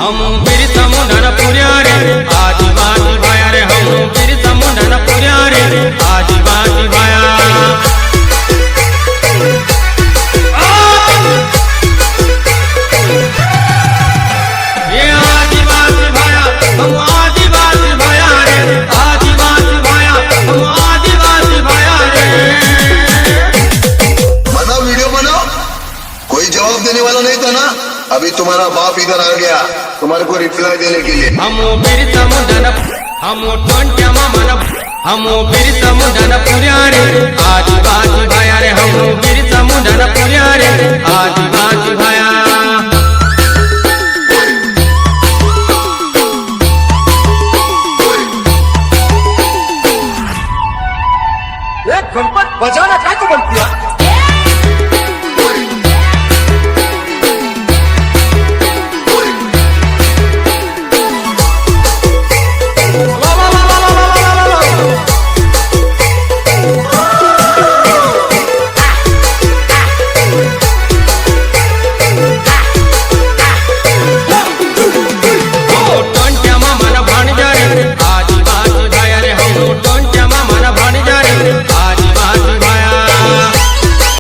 हम बिरसा मुंडा पुरिया रे आदिवासी भाया रे हम बिरसा मुंडा पुरिया रे आदिवासी भाया ये आदिवासी भाया हम आदिवासी भाया रे आदिवासी भाया हम आदिवासी भाया रे। बनाओ वीडियो बनाओ, कोई जवाब देने वाला नहीं था ना। अभी तुम्हारा बाप इधर आ गया तुम्हारे को रिप्लाई देने के लिए। हम बिरसा मुंडा हम टोंटिया मामा हम बिरसा मुंडा पुरिया रे आदिवासी भाया रे हम बिरसा मुंडा पुरिया रे आदिवासी भाया।